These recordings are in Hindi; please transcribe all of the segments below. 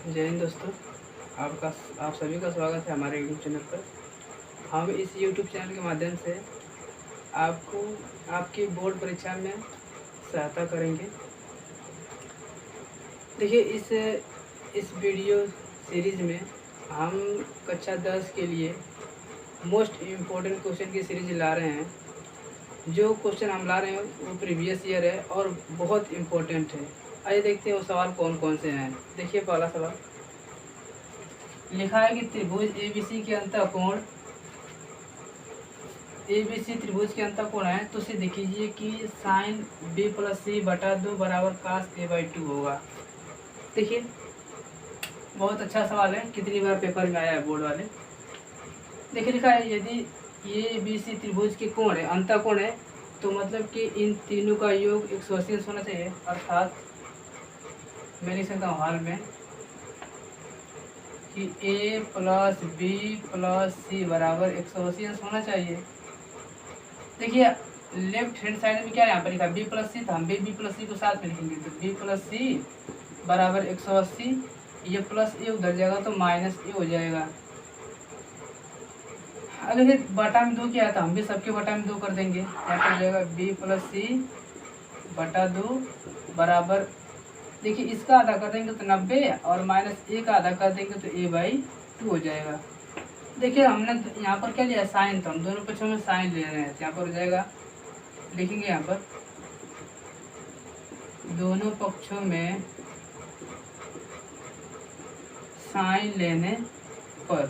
जय हिंद दोस्तों। आप सभी का स्वागत है हमारे यूट्यूब चैनल पर। हम इस यूट्यूब चैनल के माध्यम से आपको आपकी बोर्ड परीक्षा में सहायता करेंगे। देखिए, इस वीडियो सीरीज़ में हम कक्षा 10 के लिए मोस्ट इम्पोर्टेंट क्वेश्चन की सीरीज ला रहे हैं। जो क्वेश्चन हम ला रहे हैं वो प्रीवियस ईयर है और बहुत इम्पोर्टेंट है। आइए देखते हैं वो सवाल कौन कौन से हैं। देखिए, पहला सवाल लिखा है कि त्रिभुज एबीसी के अंतःकोण एबीसी त्रिभुज के अंतःकोण है, तो सिद्ध कीजिए कि साइन बी प्लस सी बटा 2 बराबर कास a/2 होगा। देखिए, बहुत अच्छा सवाल है, कितनी बार पेपर में आया है बोर्ड वाले। देखिए, लिखा है यदि ये बी सी त्रिभुज के कोण है, अंतःकोण है, तो मतलब कि इन तीनों का योग 180 होना चाहिए। अर्थात मैं लिख सकता हूँ हाल में कि a प्लस बी प्लस सी बराबर 180 होना चाहिए। देखिए, लेफ्ट हैंड साइड में क्या है, यहाँ पर लिखा बी प्लस सी, तो हम भी बी प्लस सी को साथ में लिखेंगे। तो बी प्लस सी बराबर 180, ये प्लस ए उधर जाएगा तो माइनस ए हो जाएगा। अगर ये बटा में 2 किया था, हम भी सबके बटा में 2 कर देंगे। यहाँ पर जाएगा बी प्लस सी बटा 2 बराबर, देखिए इसका आधा कर देंगे तो 90 और माइनस ए का आधा कर देंगे तो a/2 हो जाएगा। देखिए, हमने यहाँ पर क्या लिया साइन, तो हम दोनों पक्षों में साइन ले रहे हैं। यहाँ पर हो जाएगा, लिखेंगे यहाँ पर दोनों पक्षों में साइन लेने पर,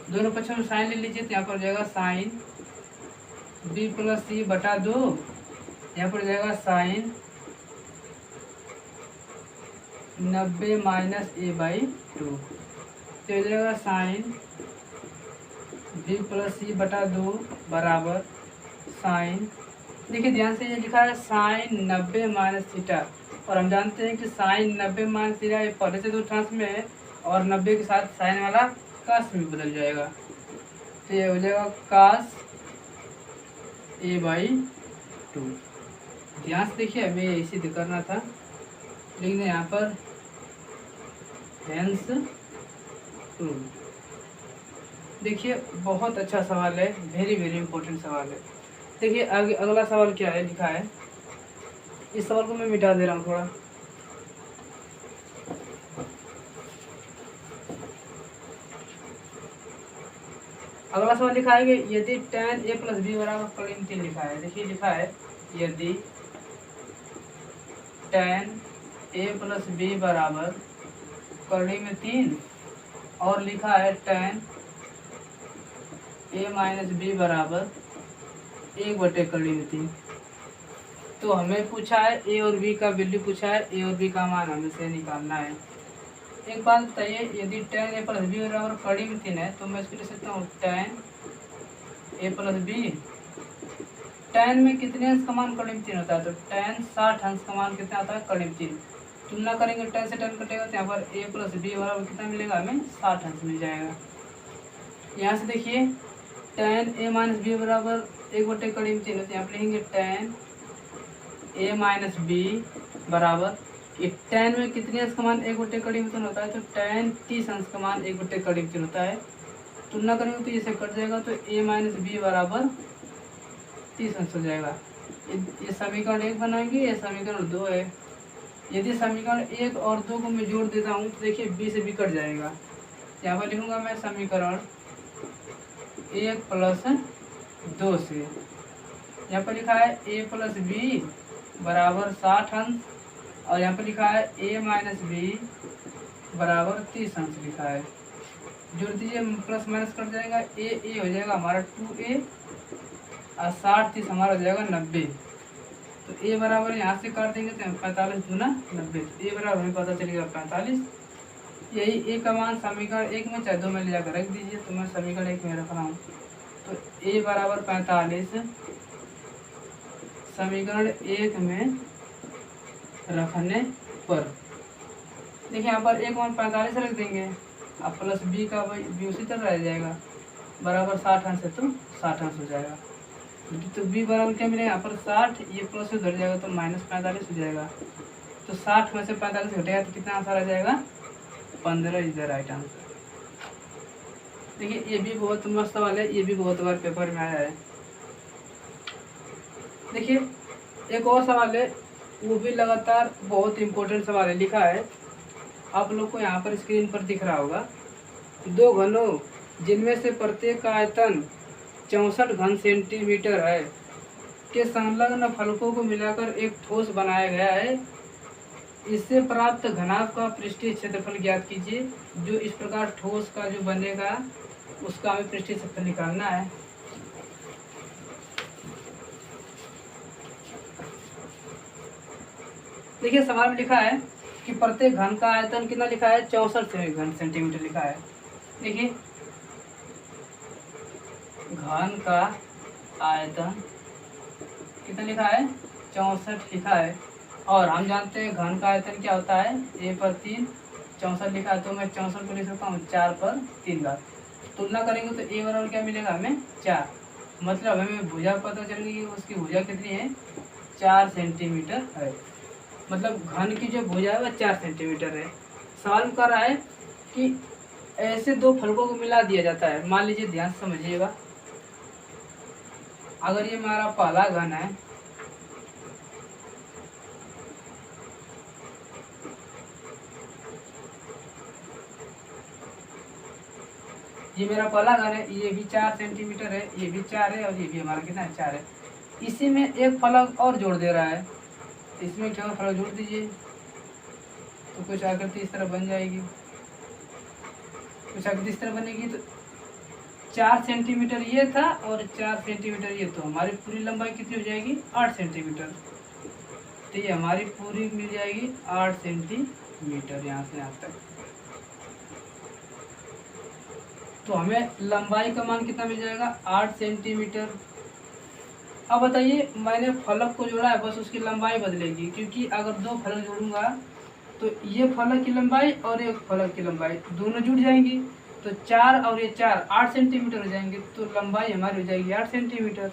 दोनों पक्षों में साइन ले लीजिए। तो यहाँ पर हो जाएगा साइन बी प्लस सी बटा 2, यहाँ पर हो जाएगा साइन 90 माइनस a/2, तो हो जाएगा साइन बी प्लस सी बटा 2 बराबर साइन, देखिए ध्यान से ये लिखा है साइन 90 माइनस थीटा, और हम जानते हैं कि साइन 90 माइनस थीटा ये पहले से 2 टर्म्स में है और 90 के साथ साइन वाला कास में बदल जाएगा। तो ये हो जाएगा कास a/2। ध्यान से देखिए, हमें ये सिद्ध करना था, लिख दें यहाँ पर हेंस प्रूव। देखिए, बहुत अच्छा सवाल है, वेरी वेरी इंपॉर्टेंट सवाल है। देखिए आगे अगला सवाल क्या है, लिखा है, इस सवाल को मैं मिटा दे रहा हूँ थोड़ा। अगला सवाल लिखा है कि यदि tan a प्लस बी बराबर कड़ी में 3 लिखा है। देखिए लिखा है यदि tan a प्लस बी बराबर कड़ी में 3, और लिखा है tan a माइनस बी बराबर 1/कड़ी में 3। तो हमें पूछा है ए और बी का वैल्यू पूछा है, ए और बी का मान हमें से निकालना है। एक बात बताइए, यदि tan a प्लस बी बराबर कड़ी में 3 है, तो मैं इसको लिख सकता हूँ tan a plus B. tan में कितने अंश का मान कड़ी में 3 होता है, तो tan 60 अंश का मान कितना आता है कड़ी में 3। तुलना करेंगे, tan से tan कटेगा तो यहाँ पर a प्लस बी बराबर कितना मिलेगा, हमें 60 अंश मिल जाएगा। यहाँ से देखिए tan a माइनस बी बराबर 1/कड़ी में 3 है, तो यहाँ पर लिखेंगे tan a माइनस बी बराबर, tan में कितने अंश का मान 1/कड़ी में 3 होता है, तो tan 30 अंश का मान 1/कड़ी में 3 होता है। तुलना करेंगे तो इसे कट जाएगा, तो a माइनस बी बराबर 30 अंश हो जाएगा। ये समीकरण 1 बनाएंगे, ये समीकरण 2 है। यदि समीकरण 1 और 2 को मैं जोड़ देता हूँ, तो देखिए b से b कट जाएगा। यहाँ पर लिखूंगा मैं समीकरण 1 प्लस 2 से, यहाँ पर लिखा है a प्लस बी बराबर 60 अंश, और यहाँ पर लिखा है a माइनस बी बराबर 30 अंश लिखा है। जोड़ दीजिए, प्लस माइनस कट जाएगा, a हो जाएगा हमारा 2a और 60 30 हमारा हो जाएगा 90। तो a बराबर यहाँ से काट देंगे तो 45 दूना 90, तो a बराबर हमें पता चलेगा 45। यही a का मान समीकरण 1 में चाहे 2 में ले जाकर रख दीजिए, तो मैं समीकरण 1 में रख रहा हूँ। तो a बराबर 45 समीकरण 1 में रखने पर, देखिए यहाँ पर एक मान 45 रख देंगे, अब प्लस b का b उसी तरह रह जाएगा, बराबर 60 अंश है तो 60 अंश हो जाएगा। तो b बराबर क्या मिलेगा, यहाँ पर 60, ये प्लस उधर जाएगा तो माइनस 45 हो जाएगा। तो 60 में से 45 घटेगा तो कितना आंसर आ जाएगा, 15 इज द राइट आंसर। देखिए ये भी बहुत मस्त सवाल है, ये भी बहुत बार पेपर में आया है। देखिए एक और सवाल है, वो भी लगातार बहुत इम्पोर्टेंट सवाल है। लिखा है, आप लोग को यहाँ पर स्क्रीन पर दिख रहा होगा, दो घनों जिनमें से प्रत्येक का आयतन 64 घन सेंटीमीटर है के संलग्न फलकों को मिलाकर एक ठोस बनाया गया है। इससे प्राप्त घनाभ का पृष्ठीय क्षेत्रफल ज्ञात कीजिए। जो इस प्रकार ठोस का जो बनेगा उसका हमें पृष्ठीय क्षेत्रफल निकालना है। देखिए सवाल में लिखा है कि प्रत्येक घन का आयतन कितना लिखा है, 64 घन सेंटीमीटर लिखा है। देखिए घन का आयतन कितना लिखा है, 64 लिखा है। और हम जानते हैं घन का आयतन क्या होता है, a पर 3, 64 लिखा है, तो मैं 64 को लिख सकता हूँ 4 पर 3 बार। तुलना करेंगे तो a बराबर क्या मिलेगा हमें, 4। मतलब हमें भुजा पता चल गई, उसकी भुजा कितनी है, 4 सेंटीमीटर है। मतलब घन की जो भुजा है वह 4 सेंटीमीटर है। सवाल कर रहा है कि ऐसे दो फलकों को मिला दिया जाता है। मान लीजिए, ध्यान से समझिएगा, अगर ये हमारा पहला घन है, ये मेरा पहला घन है, ये भी 4 सेंटीमीटर है, ये भी 4 है और ये भी हमारा कितना है, 4 है। इसी में एक फलक और जोड़ दे रहा है, इसमें क्या फलक जोड़ दीजिए तो कुछ आकृति इस तरह बन जाएगी। कुछ आकृति इस तरह बनेगी तो 4 सेंटीमीटर ये था और 4 सेंटीमीटर ये, तो हमारी पूरी लंबाई कितनी हो जाएगी, 8 सेंटीमीटर। तो ये हमारी पूरी मिल जाएगी 8 सेंटीमीटर यहाँ से यहाँ तक। तो हमें लंबाई का मान कितना मिल जाएगा, 8 सेंटीमीटर। अब बताइए, मैंने फलक को जोड़ा है, बस उसकी लंबाई बदलेगी, क्योंकि अगर दो फलक जोड़ूंगा तो ये फलक की लंबाई और एक फलक की लंबाई दोनों जुड़ जाएंगी, तो 4 और ये 4 8 सेंटीमीटर हो जाएंगे, तो लंबाई हमारी हो जाएगी 8 सेंटीमीटर।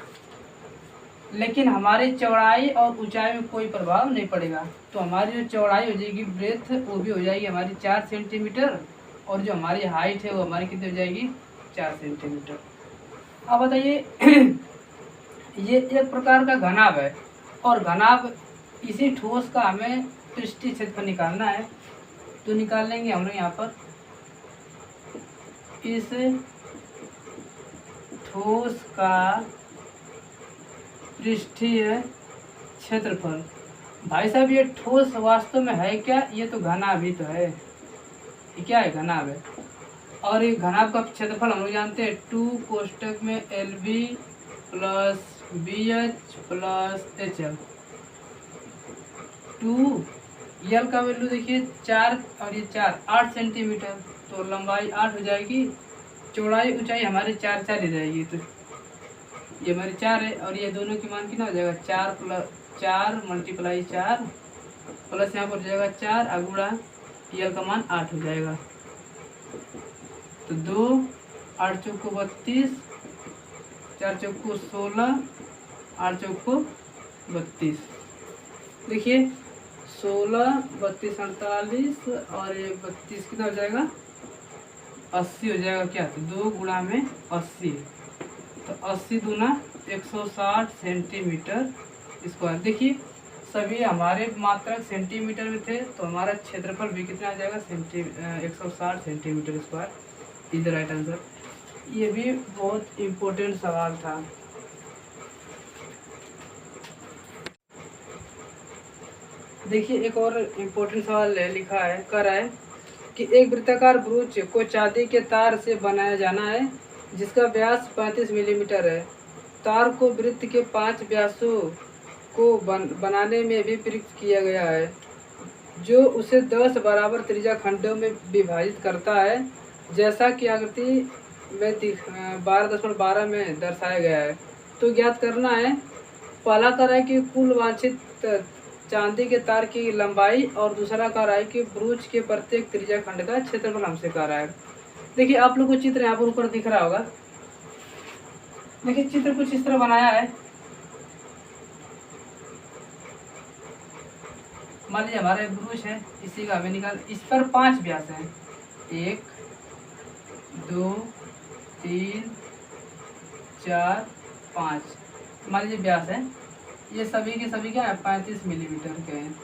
लेकिन हमारी चौड़ाई और ऊंचाई में कोई प्रभाव नहीं पड़ेगा, तो हमारी जो चौड़ाई हो जाएगी, ब्रेथ, वो भी हो जाएगी हमारी 4 सेंटीमीटर, और जो हमारी हाइट है वो हमारी कितनी हो जाएगी, 4 सेंटीमीटर। अब बताइए ये एक प्रकार का घनाभ है, और घनाभ इसी ठोस का हमें पृष्ठीय क्षेत्रफल निकालना है। तो निकाल लेंगे हम लोग यहाँ पर, इस ठोस का पृष्ठीय क्षेत्रफल। भाई साहब ये ठोस वास्तव में है क्या, ये तो घनाभ ही तो है, ये क्या है, घनाभ है। और ये घनाभ का क्षेत्रफल हम लोग जानते हैं, 2 कोष्टक में LB plus BH plus HL। 2 का वैल्यू देखिए 4 और ये 4, 8 सेंटीमीटर, तो लंबाई 8 हो जाएगी, चौड़ाई ऊंचाई हमारे 4 4 ही जाएगी, तो ये हमारी 4 है, और ये दोनों की मान कितना हो जाएगा, 4 प्लस 4 मल्टीप्लाई 4 प्लस यहाँ पर हो जाएगा 4 अगुड़ा यल का मान 8 हो जाएगा। तो 2 8 चौको 32, 4 चौको 16, 8 चौको 32। देखिए 16 32 48 और ये 32 कितना हो जाएगा, 80 हो जाएगा। क्या, तो 2 गुणा में 80, तो 80 दूना 160 सेंटीमीटर स्क्वायर। देखिए सभी हमारे मात्रक सेंटीमीटर में थे, तो हमारा क्षेत्रफल भी कितना आ जाएगा, 160 centimetre square is the right answer. ये भी बहुत इम्पोर्टेंट सवाल था। देखिए एक और इम्पोर्टेंट सवाल लिखा है, कर रहा है कि एक वृत्ताकार ब्रूच को चांदी के तार से बनाया जाना है जिसका व्यास 35 मिलीमीटर है। तार को वृत्त के 5 व्यासों को बनाने में भी प्रयुक्त किया गया है, जो उसे 10 बराबर त्रिज्या खंडों में विभाजित करता है, जैसा कि आकृति में 12.12 में दर्शाया गया है। तो ज्ञात करना है, पहला कर है कि कुल वांछित चांदी के तार की लंबाई, और दूसरा कर रहा है कि ब्रूच के प्रत्येक त्रिज्या खंड का क्षेत्रफल हमसे कर रहा है। देखिए आप लोग को चित्र यहाँ पर ऊपर दिख रहा होगा। देखिए चित्र कुछ इस तरह बनाया है। मान लीजिए हमारा एक ब्रूच है, इसी का हमें निकाल, इस पर 5 व्यास हैं, 1 2 3 4 5 मान लीजिए व्यास है। ये सभी के सभी क्या है 35 मिलीमीटर के हैं।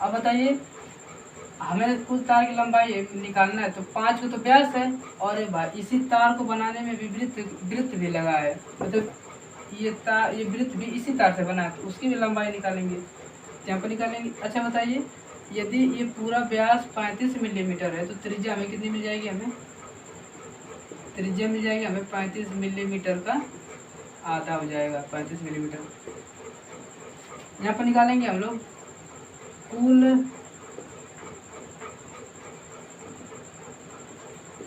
अब बताइए हमें कुल तार की लंबाई निकालना है, तो 5 को तो व्यास है और इसी तार को बनाने में भी वृत्त भी लगा है, मतलब ये वृत्त भी इसी तार से बना है, तो उसकी भी लंबाई निकालेंगे, यहाँ पर निकालेंगे। अच्छा बताइए यदि ये पूरा व्यास 35 मिलीमीटर है तो त्रिज्या हमें कितनी मिल जाएगी? हमें त्रिज्या मिल जाएगी हमें 35 मिलीमीटर का आधा हो जाएगा, 35 मिलीमीटर। यहाँ पर निकालेंगे हम लोग कुल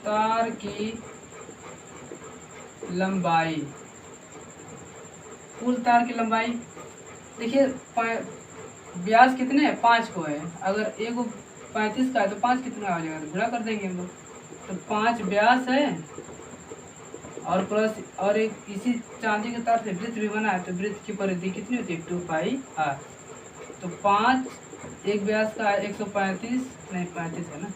तार की लंबाई। कुल तार की लंबाई देखिए व्यास कितने हैं? 5 को है। अगर एक 35 का है तो 5 कितना आ जाएगा? तो गुणा कर देंगे हम लोग। तो 5 व्यास है और प्लस और एक इसी चांदी के तार से वृत्त भी बना है, तो वृत्त की परिधि कितनी होती है? 2πr। तो 5 एक व्यास का 135 नहीं 35 है ना,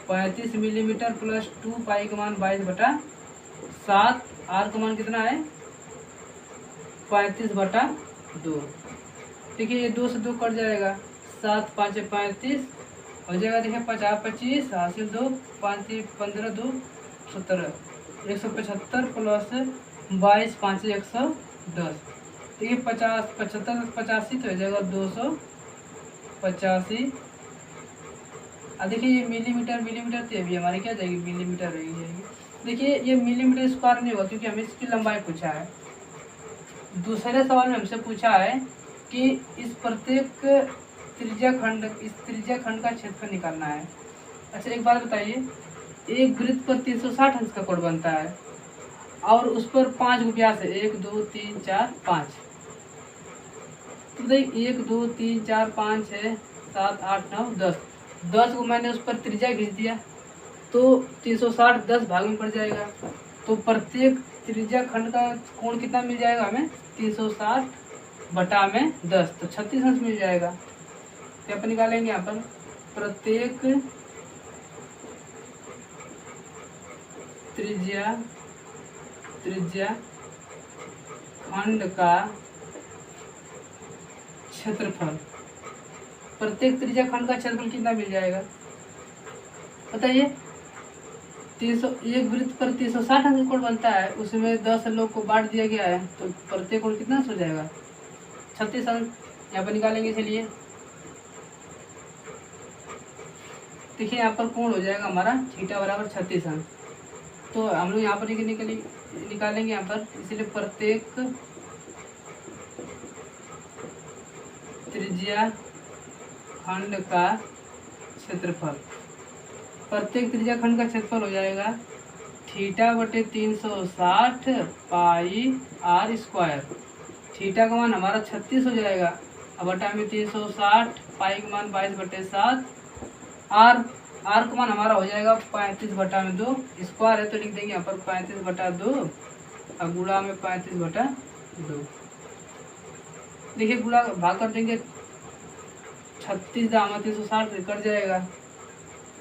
35 मिलीमीटर प्लस 2π का मान 22/7। आर का मान कितना है? 35/2। देखिए ये 2 से 2 कट जाएगा, 7 5 35 हो जाएगा। देखिए 50 25 हासिल 2 5 15 2 17 175 प्लस 22 5 110। देखिए 50 75 85 तो हो जाएगा 285। अब देखिए ये मिलीमीटर तो अभी हमारी क्या जाएगी? मिलीमीटर रहेगी। देखिए ये मिलीमीटर स्क्वायर नहीं होगा क्योंकि हमें इसकी लंबाई पूछा है। दूसरे सवाल में हमसे पूछा है कि इस प्रत्येक त्रिज्या खंड का क्षेत्रफल निकालना है। अच्छा एक बात बताइए, एक वृत्त पर 360 अंश का कोण बनता है और उस पर 5 गो व्यास है, 1 2 3 4 5। तो देखिए 1 2 3 4 5 6 7 8 9 10 को मैंने उस पर त्रिज्या खींच दिया तो 360 10 भाग में पड़ जाएगा। तो प्रत्येक त्रिज्या खंड का कोण कितना मिल जाएगा हमें? 360/10, तो 36 अंश मिल जाएगा। तो अपन निकालेंगे यहाँ पर प्रत्येक त्रिज्या खंड का क्षेत्रफल। प्रत्येक त्रिज्या खंड का क्षेत्रफल कितना मिल जाएगा बताइए? 300 एक वृत्त पर 360 अंश कोण बनता है, उसमें 10 लोग को बांट दिया गया है, तो प्रत्येक कोण कितना हो जाएगा? 36 अंश। यहाँ पर निकालेंगे। चलिए देखिए यहाँ पर कोण हो जाएगा हमारा थीटा बराबर 36 अंश। तो हम लोग यहाँ पर निकालेंगे यहाँ पर, इसलिए प्रत्येक त्रिज्या खंड का क्षेत्रफल। प्रत्येक त्रिज्या खंड का क्षेत्रफल हो जाएगा θ/360 πr²। थीटा का मान हमारा 36 हो जाएगा, अब बटा में 360, पाई का मान 22/7, आर का मान हमारा हो जाएगा 35/2। स्क्वायर है तो लिख देंगे यहाँ पर 35/2 और गुणा में 35/2। देखिए गुणा भाग कर देंगे, 36 दामा 360 कट जाएगा,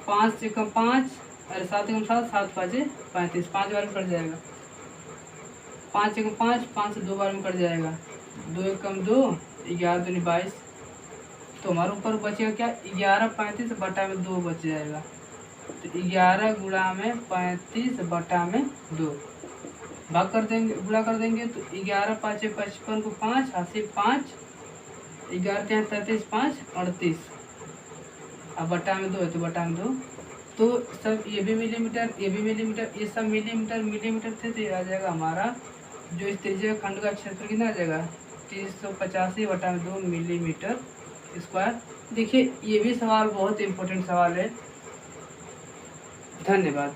5 से कम 5 अरे 7 कम 7 7 5 35, 5 बार में कट जाएगा। 5 से कम 5 से 2 बार में कट जाएगा, 2 कम 2 11 दूनी 22। तो हमारे ऊपर बचेगा क्या? 11/35/2 बच जाएगा। तो 11 गुणा में 35/2 भाग कर देंगे, गुणा कर देंगे तो 11 5 55 को 5 हासिल 5, 11 33 5 38, अब बटा में 2 है तो बटा में 2। तो सब ये भी मिलीमीटर ये सब मिलीमीटर थे, तो ये आ जाएगा हमारा जो इस त्रिज्या खंड का क्षेत्र कितना आ जाएगा? 385/2 मिलीमीटर स्क्वायर। देखिए ये भी सवाल बहुत इम्पोर्टेंट सवाल है। धन्यवाद।